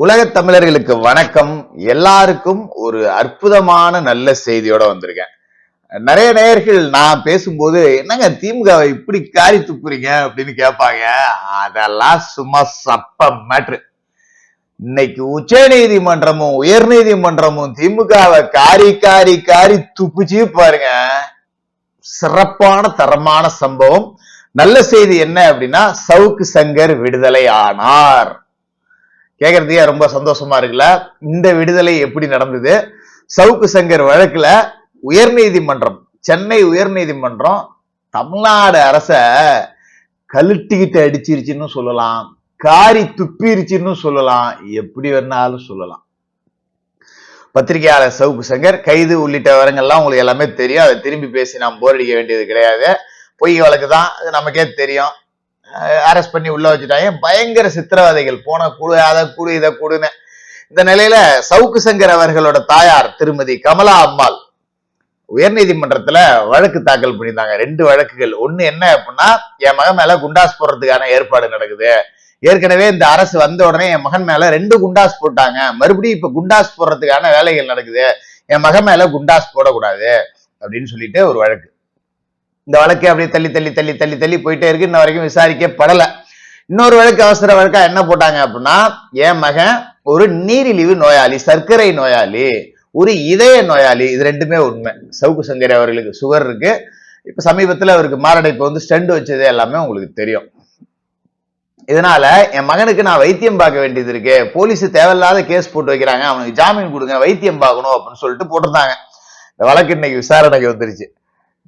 உலகத் தமிழர்களுக்கு வணக்கம். எல்லாருக்கும் ஒரு அற்புதமான நல்ல செய்தியோட வந்திருக்கேன். நிறைய நேயர்கள் நான் பேசும்போது என்னங்க திமுகவை இப்படி காரி துப்புறீங்க அப்படின்னு கேட்பாங்க. அதெல்லாம் சும்மா சப்ப மேட்ரு. இன்னைக்கு உச்ச நீதிமன்றமும் உயர் நீதிமன்றமும் திமுகவை காரி காரி காரி துப்புச்சு பாருங்க. சிறப்பான தரமான சம்பவம். நல்ல செய்தி என்ன அப்படின்னா, சவுக்கு சங்கர் விடுதலை ஆனார். கேக்குறதுக்கே ரொம்ப சந்தோஷமா இருக்குல்ல. இந்த விடுதலை எப்படி நடந்தது? சவுக்கு சங்கர் வழக்குல உயர்நீதிமன்றம், சென்னை உயர்நீதிமன்றம் தமிழ்நாடு அரச கழுட்டிக்கிட்டு அடிச்சிருச்சுன்னு சொல்லலாம், காரி துப்பிருச்சுன்னு சொல்லலாம், எப்படி வேணாலும் சொல்லலாம். பத்திரிகையாளர் சவுக்கு சங்கர் கைது உள்ளிட்ட விவரங்கள்லாம் உங்களுக்கு எல்லாமே தெரியும். அதை திரும்பி பேசி நாம் போர் அடிக்க வேண்டியது கிடையாது. பொய் வழக்கு தான், நமக்கே தெரியும். அரெஸ்ட் பண்ணி உள்ள வச்சுட்டாங்க. பயங்கர சித்திரவதைகள், போன குழு அதை குழு இதை குழுன்னு. இந்த நிலையில சவுக்கு சங்கர் அவர்களோட தாயார் திருமதி கமலா அம்மாள் உயர்நீதிமன்றத்துல வழக்கு தாக்கல் பண்ணியிருந்தாங்க. 2 வழக்குகள். ஒண்ணு என்ன அப்படின்னா, என் மகன் மேல குண்டாஸ் போடுறதுக்கான ஏற்பாடு நடக்குது. ஏற்கனவே இந்த அரசு வந்த உடனே என் மகன் மேல 2 குண்டாஸ் போட்டாங்க, மறுபடியும் இப்ப குண்டாஸ் போடுறதுக்கான வேலைகள் நடக்குது, என் மகன் மேல குண்டாஸ் போடக்கூடாது அப்படின்னு சொல்லிட்டு ஒரு வழக்கு. இந்த வழக்கு அப்படியே தள்ளி தள்ளி தள்ளி தள்ளி தள்ளி போயிட்டே இருக்கு. இன்ன வரைக்கும் விசாரிக்கப்படல. இன்னொரு வழக்கு அவசர வழக்கா என்ன போட்டாங்க அப்படின்னா, என் மகன் ஒரு நீரிழிவு நோயாளி, சர்க்கரை நோயாளி, ஒரு இதய நோயாளி. இது 2மே உண்மை. சவுக்கு சங்கர் அவர்களுக்கு சுகர் இருக்கு. இப்ப சமீபத்துல அவருக்கு மாரடைப்பு வந்து ஸ்டெண்ட் வச்சது எல்லாமே உங்களுக்கு தெரியும். இதனால என் மகனுக்கு நான் வைத்தியம் பார்க்க வேண்டியது இருக்கு, போலீஸ் தேவையில்லாத கேஸ் போட்டு வைக்கிறாங்க, அவனுக்கு ஜாமீன் கொடுங்க, வைத்தியம் பார்க்கணும் அப்படின்னு சொல்லிட்டு போட்டிருந்தாங்க. இந்த வழக்கு இன்னைக்கு விசாரணைக்கு வந்துருச்சு.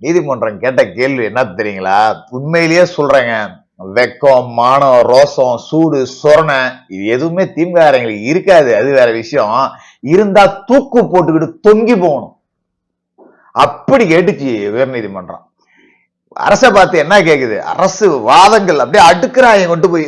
நீதிமன்றம் கேட்ட கேள்வி என்ன தெரியுங்களா? உண்மையிலேயே சொல்றேங்க, வெக்கம், மானம், ரோசம், சூடு, சொரணை இது எதுவுமே திமுகங்களுக்கு இருக்காது. அது வேற விஷயம். இருந்தா தூக்கு போட்டுக்கிட்டு தொங்கி போகணும். அப்படி கேட்டுச்சு உயர் நீதிமன்றம். அரசை பார்த்து என்ன கேக்குது? அரசு வாதங்கள் அப்படியே அடுக்குறாங்க கொண்டு போய்,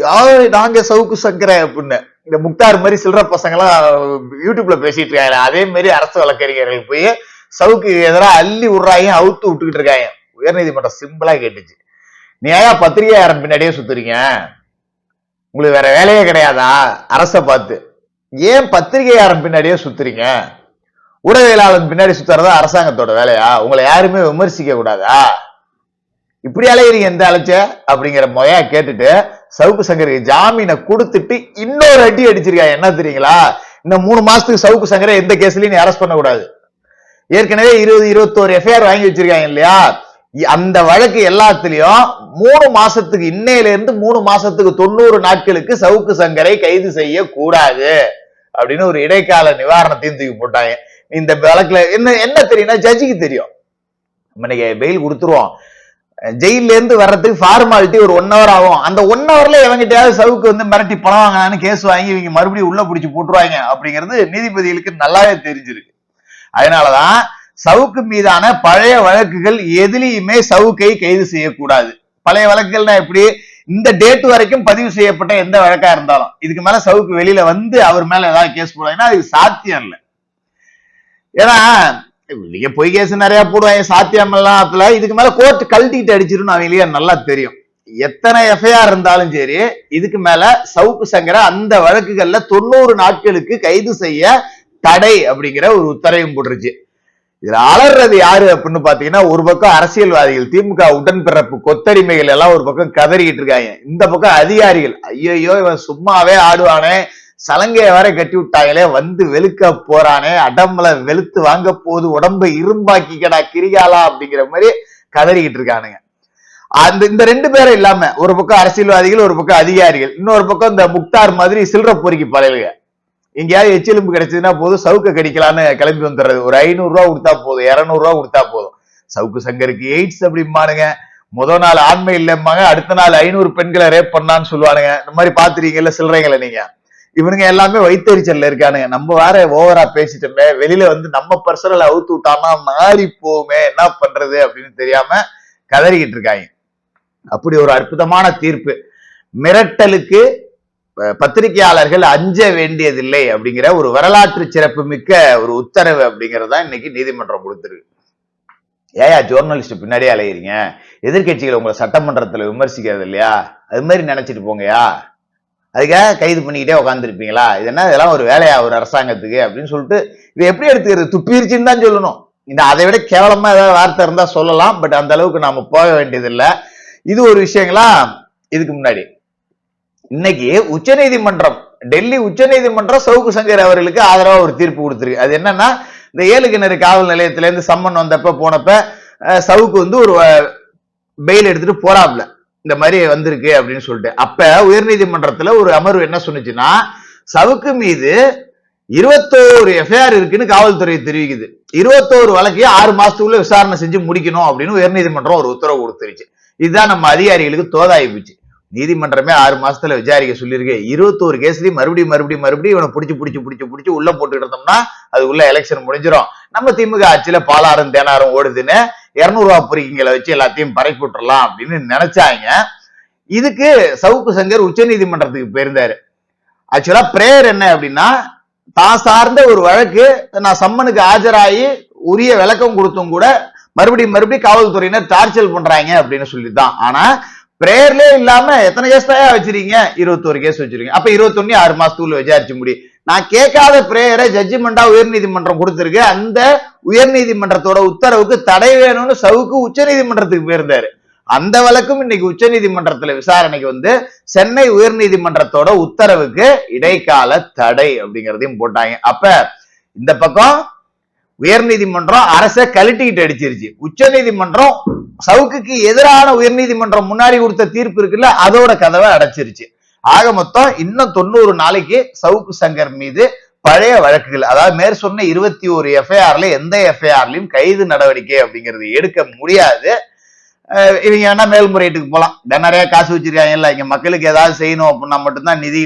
நாங்க சவுக்கு சங்கரை அப்படின்னு. இந்த முக்தார் மாதிரி சில்லற பசங்க எல்லாம் யூடியூப்ல பேசிட்டு இருக்காங்க. அதே மாதிரி அரசு வழக்கறிஞர்கள் போய் சவுக்கு எதிராக அள்ளி விடுறாங்க, அவுத்து விட்டுக்கிட்டு இருக்காங்க. உயர்நீதிமன்றம் சிம்பிளா கேட்டுச்சு, நீ ஏன் பத்திரிகையாளர் பின்னாடியே சுத்துறீங்க? உங்களுக்கு வேற வேலையே கிடையாதா? அரசை பார்த்து, ஏன் பத்திரிகையாளர் பின்னாடியே சுத்துறீங்க? ஊடகவியலாளர் பின்னாடி சுத்துறதா அரசாங்கத்தோட வேலையா? உங்களை யாருமே விமர்சிக்க கூடாதா? இப்படி அலையிறீங்க எந்த அழைச்ச அப்படிங்கிற முறையா கேட்டுட்டு சவுக்கு சங்கருக்கு ஜாமீனை கொடுத்துட்டு இன்னொரு அடி அடிச்சிருக்காங்க. என்ன தெரியுங்களா? இன்னும் 3 மாசத்துக்கு சவுக்கு சங்கரை எந்த கேஸ்லயும் நீ அரெஸ்ட் பண்ணக்கூடாது. ஏற்கனவே 20-21 எஃப்ஐஆர் வாங்கி வச்சிருக்காங்க இல்லையா? அந்த வழக்கு எல்லாத்திலையும் 3 மாசத்துக்கு, இன்னையில இருந்து 3 மாசத்துக்கு 90 நாட்களுக்கு சவுக்கு சங்கரை கைது செய்ய கூடாது அப்படின்னு ஒரு இடைக்கால நிவாரணத்தையும் தூக்கி போட்டாங்க. இந்த வழக்குல என்ன தெரியும்னா, ஜட்ஜிக்கு தெரியும் இன்னைக்கு பெயில் கொடுத்துருவோம், ஜெயில இருந்து வர்றதுக்கு ஃபார்மாலிட்டி ஒரு 1 hour ஆகும். அந்த 1 hourல எவங்கிட்டயாவது சவுக்கு வந்து மிரட்டி பணம் வாங்கினான்னு கேஸ் வாங்கி இவங்க மறுபடியும் உள்ள பிடிச்சி போட்டுருவாங்க அப்படிங்கிறது நீதிபதிகளுக்கு நல்லாவே தெரிஞ்சிருக்கு. அதனாலதான் சவுக்கு மீதான பழைய வழக்குகள் எதுலையுமே சவுக்கை கைது செய்யக்கூடாது. பழைய வழக்குகள்னா எப்படி? இந்த டேட் வரைக்கும் பதிவு செய்யப்பட்ட எந்த வழக்கா இருந்தாலும் இதுக்கு மேல சவுக்கு வெளியில வந்து அவர் மேல ஏதாவது கேஸ் போடுவாங்கன்னா அது சாத்தியம் இல்லை. ஏன்னா நீங்க பொய் கேஸ் நிறைய போடுவாங்க, சாத்தியம் எல்லாம். இதுக்கு மேல கோர்ட் கழட்டிட்டு அடிச்சிருன்னு அவங்களே நல்லா தெரியும். எத்தனை எஃப்ஐஆர் இருந்தாலும் சரி, இதுக்கு மேல சவுக்கு சங்கரை அந்த வழக்குகள்ல 90 நாட்களுக்கு கைது செய்ய தடை அப்படிங்கிற ஒரு உத்தரவையும் போட்டுருச்சு. இதுல அலறது யாரு அப்படின்னு பாத்தீங்கன்னா, ஒரு பக்கம் அரசியல்வாதிகள், திமுக உடன்பிறப்பு கொத்தடிமைகள் எல்லாம் ஒரு பக்கம் கதறிக்கிட்டு இருக்காங்க. இந்த பக்கம் அதிகாரிகள், ஐயோ இவன் சும்மாவே ஆடுவானே, சலங்கைய வரை கட்டி விட்டாங்களே, வந்து வெளுக்க போறானே, அடம்பல வெளுத்து வாங்க போது, உடம்பு இரும்பாக்கிக்கடா கிரிகாலா அப்படிங்கிற மாதிரி கதறிக்கிட்டு இருக்கானுங்க. இந்த 2 பேரும் இல்லாம ஒரு பக்கம் அரசியல்வாதிகள், ஒரு பக்கம் அதிகாரிகள், இன்னொரு பக்கம் இந்த முக்தார் மாதிரி சில்லற பொறுக்கி பழைய எங்கேயாவது எச்சிலும்பு கிடைச்சதுன்னா போதும் சவுக்க கடிக்கலான்னு கிளம்பி வந்துடுறது. ஒரு 500 ரூபா கொடுத்தா போதும், 200 ரூபா கொடுத்தா போதும். சவுக்கு சங்கருக்கு எய்ட்ஸ் அப்படிம்பானுங்க, முதல் நாள் ஆண்மை இல்லம்பாங்க, அடுத்த நாள் 500 பெண்களை ரேப் பண்ணான்னு சொல்லுவானுங்க. இந்த மாதிரி பாத்துறீங்கல்ல சில்லறைகளை நீங்க. இவனுங்க எல்லாமே வைத்தறிச்சல்ல இருக்கானுங்க. நம்ம வேற ஓவரா பேசிட்டோமே, வெளியில வந்து நம்ம பர்சனல் அவுத்து விட்டானா மாறி போவுமே, என்ன பண்றது அப்படின்னு தெரியாம கதறிக்கிட்டு இருக்காங்க. அப்படி ஒரு அற்புதமான தீர்ப்பு. மிரட்டலுக்கு பத்திரிகையாளர்கள் அஞ்ச வேண்டியதில்லை அப்படிங்கிற ஒரு வரலாற்று சிறப்பு மிக்க ஒரு உத்தரவு அப்படிங்கறதா இன்னைக்கு நீதிமன்றம் கொடுத்திருக்கு. ஏயா ஜோர்னலிஸ்ட் பின்னாடியே அலையிறீங்க? எதிர்கட்சிகள் உங்களை சட்டமன்றத்துல விமர்சிக்கிறது இல்லையா? அது மாதிரி நினைச்சிட்டு போங்கயா. அதுக்காக கைது பண்ணிக்கிட்டே உட்காந்துருப்பீங்களா? இது என்ன, இதெல்லாம் ஒரு வேலையா ஒரு அரசாங்கத்துக்கு அப்படின்னு சொல்லிட்டு இதை எப்படி எடுத்துக்கிறது? துப்பிருச்சுன்னு தான் சொல்லணும். இந்த அதை விட கேவலமா ஏதாவது வார்த்தை இருந்தா சொல்லலாம், பட் அந்த அளவுக்கு நாம போக வேண்டியது இல்லை. இது ஒரு விஷயங்களா. இதுக்கு முன்னாடி இன்னைக்கு உச்சநீதிமன்றம், டெல்லி உச்சநீதிமன்றம் சவுக்கு சங்கர் அவர்களுக்கு ஆதரவா ஒரு தீர்ப்பு கொடுத்திருக்கு. அது என்னன்னா, இந்த 7 கிணறு காவல் நிலையத்தில இருந்து சம்மன் வந்தப்ப போனப்ப சவுக்கு வந்து ஒரு பெயில் எடுத்துட்டு போறாப்ல, இந்த மாதிரி வந்திருக்கு அப்படின்னு சொல்லிட்டு. அப்ப உயர்நீதிமன்றத்துல ஒரு அமர்வு என்ன சொன்னுச்சுன்னா, சவுக்கு மீது 21 எஃப்ஐஆர் இருக்குன்னு காவல்துறை தெரிவிக்குது. 21 வழக்கையும் 6 மாசத்துக்குள்ள விசாரணை செஞ்சு முடிக்கணும் அப்படின்னு உயர்நீதிமன்றம் ஒரு உத்தரவு கொடுத்துருச்சு. இதுதான் நம்ம அதிகாரிகளுக்கு தோதாயி போச்சு. நீதிமன்றமே 6 மாசத்துல விசாரிக்க சொல்லியிருக்கு. 21 கேஸ்லயும் மறுபடியும் இவனை பிடிச்சு உள்ள போட்டு இருந்தோம்னா அது உள்ள எலெக்ஷன் முடிஞ்சிடும். நம்ம திமுக ஆட்சியில பாலாறும் தேனாரும் ஓடுதுன்னு 200 ரூபாய் பொறிக்கிங்களை வச்சு எல்லாத்தையும் பறைக்கு விட்டுறலாம் அப்படின்னு நினைச்சாங்க. இதுக்கு சவுக்கு சங்கர் உச்ச நீதிமன்றத்துக்கு போயிருந்தாரு. ஆக்சுவலா பிரேயர் என்ன அப்படின்னா, தான் சார்ந்த ஒரு வழக்கு நான் சம்மனுக்கு ஆஜராகி உரிய விளக்கம் கொடுத்தும் கூட மறுபடியும் காவல்துறையினர் டார்ச்சர் பண்றாங்க அப்படின்னு சொல்லிதான். ஆனா பிரேயர்லயே இல்லாம எத்தனை கேஸ் தான் வச்சிருக்கீங்க? 21 கேஸ் வச்சிருக்கீங்க. அப்ப 21 6 மாசத்துக்குள்ள விசாரிச்சு முடியும். நான் கேட்காத பிரேயரை ஜட்ஜ்மெண்டா உயர்நீதிமன்றம் கொடுத்திருக்கு. அந்த உயர்நீதிமன்றத்தோட உத்தரவுக்கு தடை வேணும்னு சவுக்கு உச்ச நீதிமன்றத்துக்கு போயிருந்தாரு. அந்த வழக்கும் இன்னைக்கு உச்ச நீதிமன்றத்துல விசாரணைக்கு வந்து சென்னை உயர்நீதிமன்றத்தோட உத்தரவுக்கு இடைக்கால தடை அப்படிங்கறதையும் போட்டாங்க. அப்ப இந்த பக்கம் உயர்நீதிமன்றம் அரசை கழட்டிக்கிட்டு அடிச்சிருச்சு. உச்ச நீதிமன்றம் சவுக்குக்கு எதிரான உயர்நீதிமன்றம் முன்னாடி கொடுத்த தீர்ப்பு இருக்குல்ல, அதோட கதவை அடைச்சிருச்சு. ஆக மொத்தம் இன்னும் 90 நாளைக்கு சவுக்கு சங்கர் மீது பழைய வழக்குகள், அதாவது மேற் சொன்ன 21 எஃப்ஐஆர்ல எந்த எஃப்ஐஆர்லயும் கைது நடவடிக்கை அப்படிங்கிறது எடுக்க முடியாது. இவங்க வேணா மேல்முறையீட்டுக்கு போலாம். நிறைய காசு வச்சிருக்காங்கல்ல, இங்க மக்களுக்கு ஏதாவது செய்யணும் அப்படின்னா மட்டும்தான் நிதி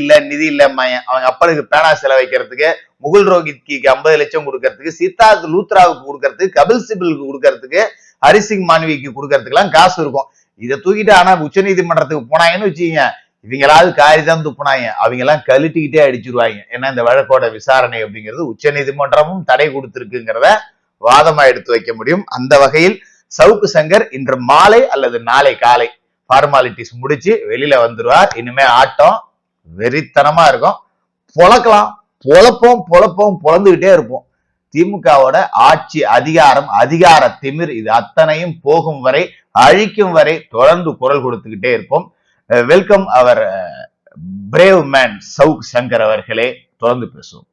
இல்லம்மாங்க. அவங்க அப்பனுக்கு பேனா செலவைக்கிறதுக்கு, முகுல் ரோஹித்க்கு 50 லட்சம் கொடுக்கறதுக்கு, சித்தார்த் லூத்ராவுக்கு கொடுக்கறதுக்கு, கபில் சிபிலுக்கு கொடுக்கறதுக்கு, ஹரிசிங் மாணவிக்கு கொடுக்கறதுக்கு எல்லாம் காசு இருக்கும். இதை தூக்கிட்டு ஆனா உச்ச நீதிமன்றத்துக்கு போனாங்கன்னு வச்சுக்கீங்க, இவங்களாவது காரி தான் துப்புனாங்க, அவங்க எல்லாம் கழட்டிக்கிட்டே அடிச்சிருவாங்க. ஏன்னா இந்த வழக்கோட விசாரணை அப்படிங்கிறது உச்ச நீதிமன்றமும் தடை கொடுத்திருக்குங்கிறத வாதமா எடுத்து வைக்க முடியும். அந்த வகையில் சவுக்கு சங்கர் இன்று மாலை அல்லது நாளை காலை ஃபார்மாலிட்டிஸ் முடிச்சு வெளியில வந்துருவார். இனிமே ஆட்டம் வெறித்தனமா இருக்கும். பொழக்கலாம், பொழந்துகிட்டே இருப்போம். திமுகவோட ஆட்சி, அதிகார திமிர் இது அத்தனையும் போகும் வரை, அழிக்கும் வரை தொடர்ந்து குரல் கொடுத்துக்கிட்டே இருப்போம். வெல்கம் அவர் பிரேவ் மேன் சவுக் சங்கர் அவர்களே. தொடர்ந்து பேசுவோம்.